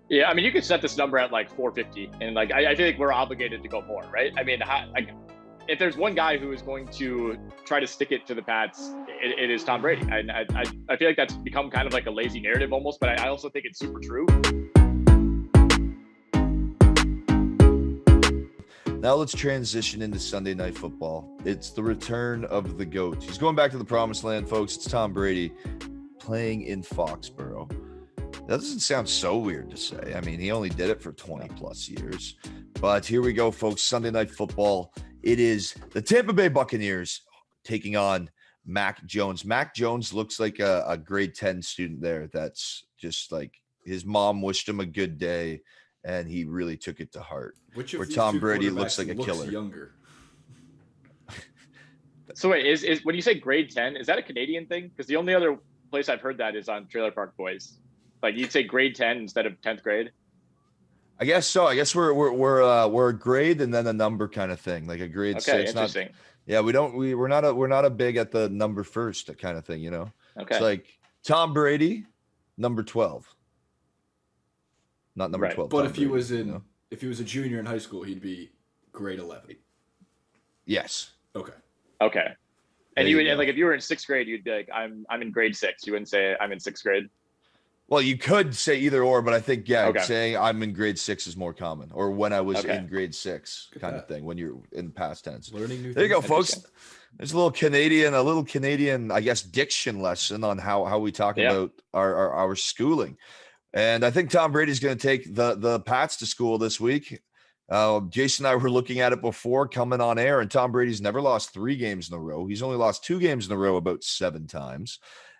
Yeah, I mean, you could set this number at like 450, and like I feel like we're obligated to go more, right? I mean, if there's one guy who is going to try to stick it to the Pats, it is Tom Brady. I feel like that's become kind of like a lazy narrative almost, but I also think it's super true. Now let's transition into Sunday Night Football. It's the return of the GOAT. He's going back to the promised land, folks. It's Tom Brady playing in Foxborough. That doesn't sound so weird to say. I mean, he only did it for 20 plus years. But here we go, folks. Sunday Night Football. It is the Tampa Bay Buccaneers taking on Mac Jones. Mac Jones looks like a grade 10 student there. That's just like his mom wished him a good day, and he really took it to heart. Which of Where these Tom two Brady quarterbacks looks like a killer. Younger? So wait, is when you say grade 10, is that a Canadian thing? Because the only other place I've heard that is on Trailer Park Boys. Like you'd say grade 10 instead of 10th grade. I guess so. I guess we're a grade and then a number kind of thing, like a grade Okay, 6. interesting. We're not a big at the number first kind of thing, you know. Okay. It's like Tom Brady, number 12, not number 12. But Tom if Brady, he was if he was a junior in high school, he'd be grade 11. Yes. Okay. And you would, like if you were in 6th grade, you'd be like, I'm in grade 6. You wouldn't say I'm in 6th grade. Well, you could say either or, but I think saying I'm in grade 6 is more common, or when I was in grade 6 kind of thing when you're in past tense. Learning new there you go, things. folks. There's a little Canadian, I guess, diction lesson on how we talk about our schooling. And I think Tom Brady's going to take the Pats to school this week. Jason and I were looking at it before coming on air, and Tom Brady's never lost 3 games in a row. He's only lost 2 games in a row about 7 times.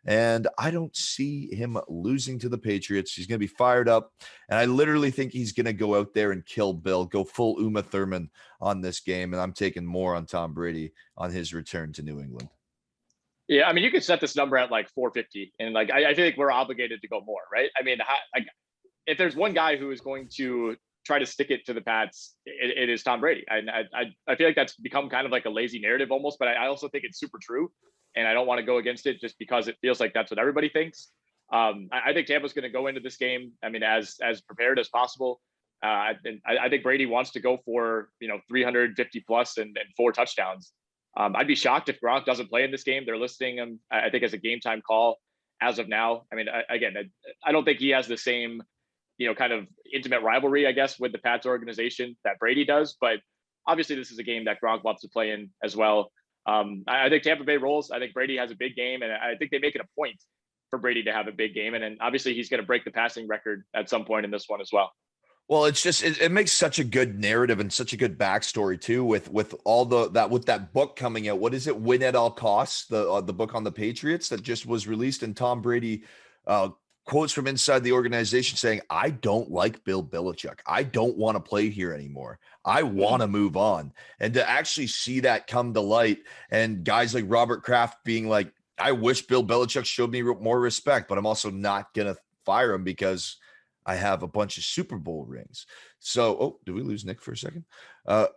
And I don't see him losing to the Patriots. He's going to be fired up. And I literally think he's going to go out there and kill Bill, go full Uma Thurman on this game. And I'm taking more on Tom Brady on his return to New England. Yeah, I mean, you could set this number at like 450. And like I feel like we're obligated to go more, right? I mean, if there's one guy who is going to try to stick it to the Pats, it is Tom Brady. I feel like that's become kind of like a lazy narrative almost, but I also think it's super true. And I don't want to go against it just because it feels like that's what everybody thinks. I think Tampa's going to go into this game, I mean, as prepared as possible. I think Brady wants to go for 350 plus and 4 touchdowns. I'd be shocked if Gronk doesn't play in this game. They're listing him, I think, as a game time call as of now. I mean, I don't think he has the same kind of intimate rivalry, I guess, with the Pats organization that Brady does. But obviously, this is a game that Gronk wants to play in as well. I think Tampa Bay rolls. I think Brady has a big game, and I think they make it a point for Brady to have a big game. And then obviously he's going to break the passing record at some point in this one as well. Well, it's just it makes such a good narrative and such a good backstory too, with all with that book coming out. What is it? Win at all costs. The book on the Patriots that just was released, and Tom Brady quotes from inside the organization saying, "I don't like Bill Belichick. I don't want to play here anymore. I want to move on." And to actually see that come to light, and guys like Robert Kraft being like, "I wish Bill Belichick showed me more respect, but I'm also not gonna fire him because I have a bunch of Super Bowl rings." So, did we lose Nick for a second? I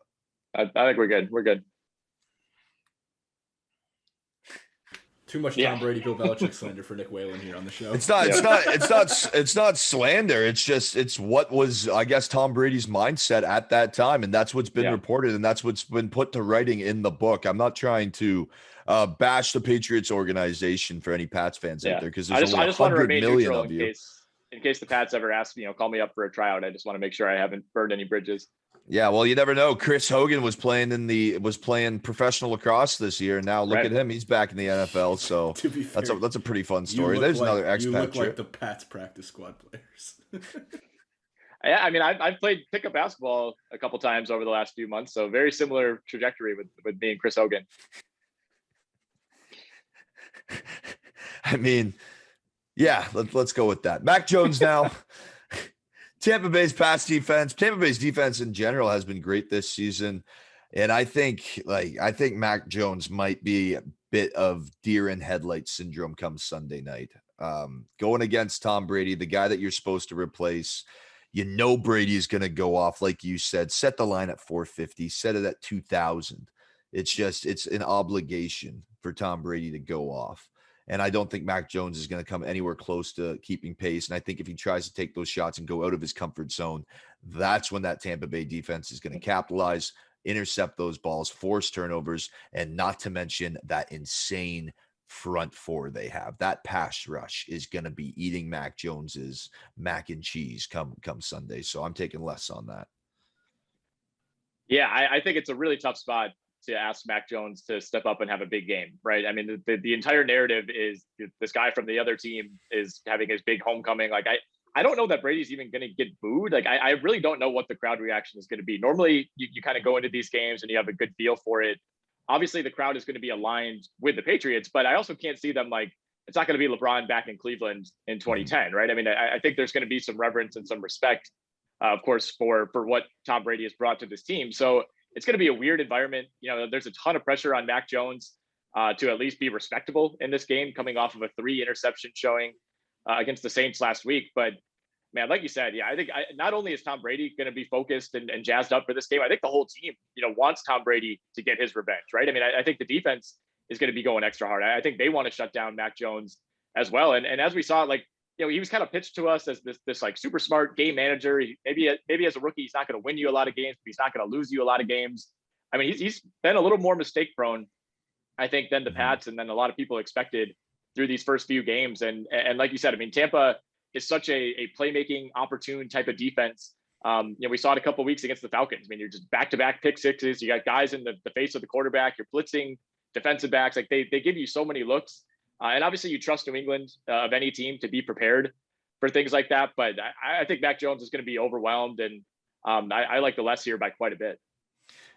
think we're good. We're good. Too much Tom Brady, Bill Belichick slander for Nick Whalen here on the show. It's not slander. It's what was, I guess, Tom Brady's mindset at that time, and that's what's been reported, and that's what's been put to writing in the book. I'm not trying to bash the Patriots organization for any Pats fans out there, because there's I just want to remain neutral of you. In case the Pats ever ask, call me up for a tryout. I just want to make sure I haven't burned any bridges. Yeah, well, you never know. Chris Hogan was playing professional lacrosse this year. Now look at him; he's back in the NFL. So to be fair, that's a pretty fun story. There's another expat. You look like the Pats practice squad players. Yeah, I mean, I've played pickup basketball a couple times over the last few months, so very similar trajectory with me and Chris Hogan. I mean, yeah, let's go with that. Mac Jones now. Tampa Bay's pass defense, Tampa Bay's defense in general has been great this season. And I think Mac Jones might be a bit of deer in headlights syndrome come Sunday night. Going against Tom Brady, the guy that you're supposed to replace. Brady is going to go off, like you said, set the line at 450, set it at 2,000. It's an obligation for Tom Brady to go off. And I don't think Mac Jones is going to come anywhere close to keeping pace. And I think if he tries to take those shots and go out of his comfort zone, that's when that Tampa Bay defense is going to capitalize, intercept those balls, force turnovers, and not to mention that insane front four they have. That pass rush is going to be eating Mac Jones's mac and cheese come Sunday. So I'm taking less on that. Yeah, I think it's a really tough spot to ask Mac Jones to step up and have a big game, right? I mean, the entire narrative is this guy from the other team is having his big homecoming. Like, I don't know that Brady's even going to get booed. Like, I really don't know what the crowd reaction is going to be. Normally, you kind of go into these games and you have a good feel for it. Obviously, the crowd is going to be aligned with the Patriots, but I also can't see them like, it's not going to be LeBron back in Cleveland in 2010, right? I mean, I think there's going to be some reverence and some respect, of course, for what Tom Brady has brought to this team. So it's going to be a weird environment. You know, there's a ton of pressure on Mac Jones to at least be respectable in this game, coming off of a 3 interception showing against the Saints last week. But man, like you said, yeah, I think not only is Tom Brady going to be focused and jazzed up for this game, I think the whole team, wants Tom Brady to get his revenge, right? I mean, I think the defense is going to be going extra hard. I think they want to shut down Mac Jones as well. And as we saw, like, he was kind of pitched to us as this like super smart game manager. Maybe as a rookie, he's not going to win you a lot of games, but he's not going to lose you a lot of games. I mean, he's been a little more mistake prone, I think, than the Pats and than a lot of people expected through these first few games. And like you said, I mean, Tampa is such a playmaking, opportune type of defense. We saw it a couple of weeks against the Falcons. I mean, you're just back-to-back pick sixes. You got guys in the face of the quarterback. You're blitzing defensive backs. Like they give you so many looks. And obviously you trust New England of any team to be prepared for things like that. But I think Mac Jones is going to be overwhelmed. And I like the less here by quite a bit.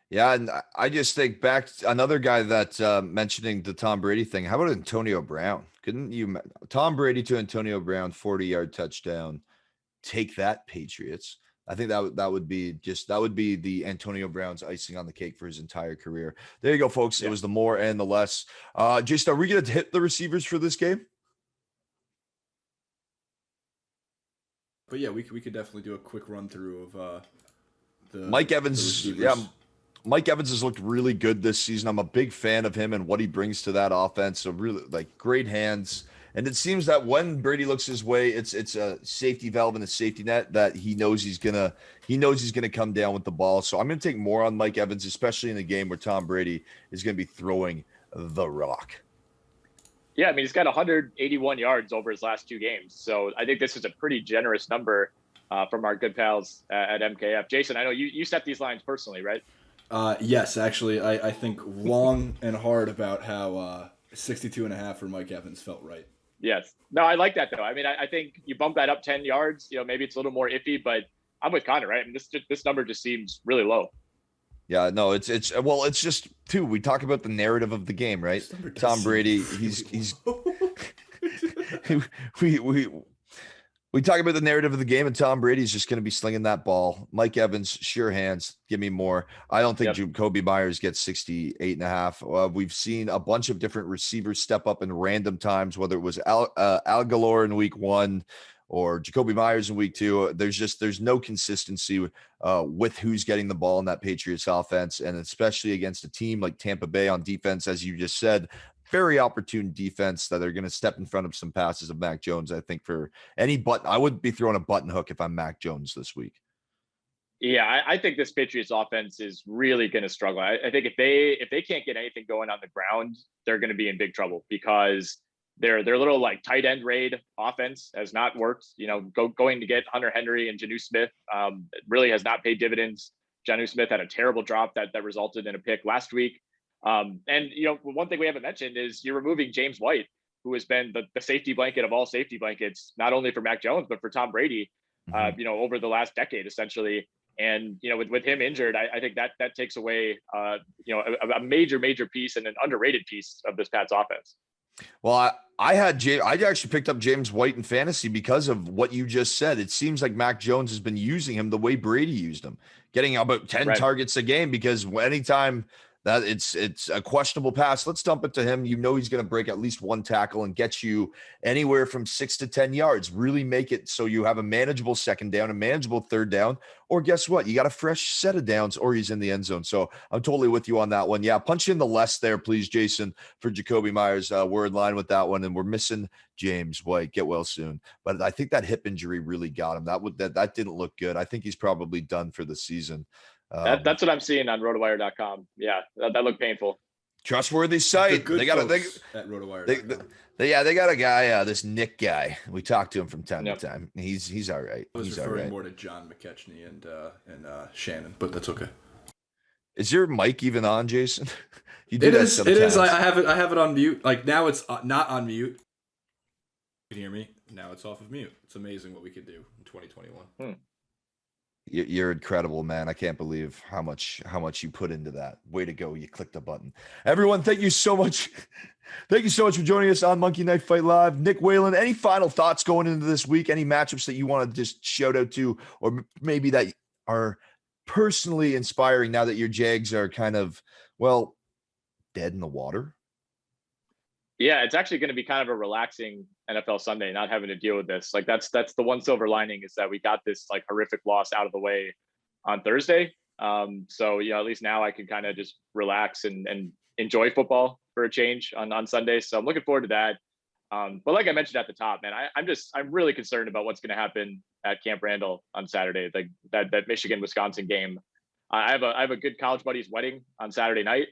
Yeah, and I just think back another guy that mentioning the Tom Brady thing. How about Antonio Brown? Couldn't you Tom Brady to Antonio Brown 40-yard touchdown? Take that, Patriots. I think that would be the Antonio Brown's icing on the cake for his entire career. There you go, folks. Yeah. It was the more and the less. Just are we going to hit the receivers for this game? But yeah, we could definitely do a quick run through of the Mike Evans. Yeah. Mike Evans has looked really good this season. I'm a big fan of him and what he brings to that offense. So really, like, great hands. And it seems that when Brady looks his way, it's a safety valve and a safety net that he knows he's gonna come down with the ball. So I'm gonna take more on Mike Evans, especially in a game where Tom Brady is gonna be throwing the rock. Yeah, I mean, he's got 181 yards over his last 2 games. So I think this is a pretty generous number from our good pals at MKF. Jason, I know you set these lines personally, right? Yes, actually, I think long and hard about how 62.5 for Mike Evans felt right. Yes. No, I like that though. I mean, I think you bump that up 10 yards, maybe it's a little more iffy, but I'm with Connor, right? I mean, this number just seems really low. Yeah, no, it's just too. We talk about the narrative of the game, right? Tom Brady, he's we talk about the narrative of the game, and Tom Brady's just going to be slinging that ball. Mike Evans, sure hands, give me more. I don't think Jacoby Myers gets 68.5. We've seen a bunch of different receivers step up in random times, whether it was Al Galore in week 1 or Jacoby Myers in week 2. There's no consistency with who's getting the ball in that Patriots offense, and especially against a team like Tampa Bay on defense, as you just said. Very opportune defense that are going to step in front of some passes of Mac Jones. I think for any button, I wouldn't be throwing a button hook if I'm Mac Jones this week. Yeah, I think this Patriots offense is really going to struggle. I think if they can't get anything going on the ground, they're going to be in big trouble because their little like tight end raid offense has not worked. Going to get Hunter Henry and Jonnu Smith really has not paid dividends. Jonnu Smith had a terrible drop that resulted in a pick last week. And one thing we haven't mentioned is you're removing James White, who has been the safety blanket of all safety blankets, not only for Mac Jones, but for Tom Brady, over the last decade, essentially. And, with him injured, I think that takes away, a major piece and an underrated piece of this Pats offense. Well, I actually picked up James White in fantasy because of what you just said. It seems like Mac Jones has been using him the way Brady used him, getting about 10 targets a game, because anytime That it's a questionable pass. Let's dump it to him. You know he's going to break at least one tackle and get you anywhere from 6 to 10 yards. Really make it so you have a manageable second down, a manageable third down, or guess what? You got a fresh set of downs, or he's in the end zone. So I'm totally with you on that one. Yeah, punch in the less there, please, Jason, for Jacoby Myers. We're in line with that one, and we're missing James White. Get well soon. But I think that hip injury really got him. That didn't look good. I think he's probably done for the season. That's what I'm seeing on rotowire.com. Yeah, that looked painful. Trustworthy site. They got at Rotowire. They got a guy, this Nick guy. We talk to him from time to time. He's all right. I was he's referring all right. more to John McKechnie and Shannon, but that's okay. Is your mic even on, Jason? You do It that is. sometimes. It is. I have it on mute. Like now, it's not on mute. You can hear me. Now it's off of mute. It's amazing what we could do in 2021. You're incredible, man. I can't believe how much you put into that. Way to go. You clicked the button. Everyone, thank you so much. Thank you so much for joining us on Monkey Knife Fight Live. Nick Whalen, any final thoughts going into this week? Any matchups that you want to just shout out to, or maybe that are personally inspiring now that your Jags are kind of, well, dead in the water? Yeah, it's actually going to be kind of a relaxing NFL Sunday, not having to deal with this. Like that's the one silver lining, is that we got this like horrific loss out of the way on Thursday. So at least now I can kind of just relax and enjoy football for a change on Sunday. So I'm looking forward to that. But like I mentioned at the top, man, I'm really concerned about what's going to happen at Camp Randall on Saturday, like that Michigan-Wisconsin game. I have a good college buddy's wedding on Saturday night.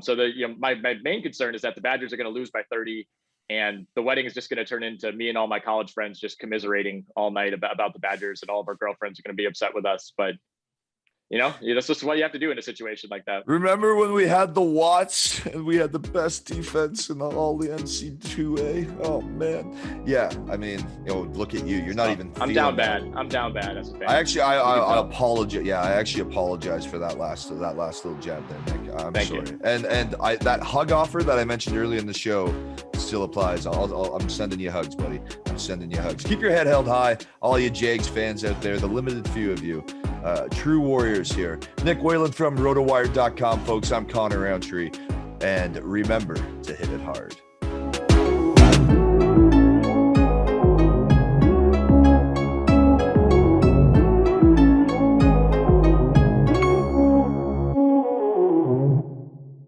So my main concern is that the Badgers are going to lose by 30, and the wedding is just going to turn into me and all my college friends just commiserating all night about the Badgers, and all of our girlfriends are going to be upset with us. But that's just what you have to do in a situation like that. Remember when we had the Watts and we had the best defense in all the NC2A? Oh man. Yeah. I mean, look at you. You're not even. I'm down bad. I'm down bad as a fan. I apologize. Yeah, I actually apologize for that last little jab there, Nick. I'm Thank sorry. you. And that hug offer that I mentioned earlier in the show still applies. I'm sending you hugs, buddy. I'm sending you hugs. Keep your head held high, all you Jags fans out there, the limited few of you. True warriors here. Nick Whalen from Rotowire.com, folks. I'm Connor Rowntree. And remember to hit it hard.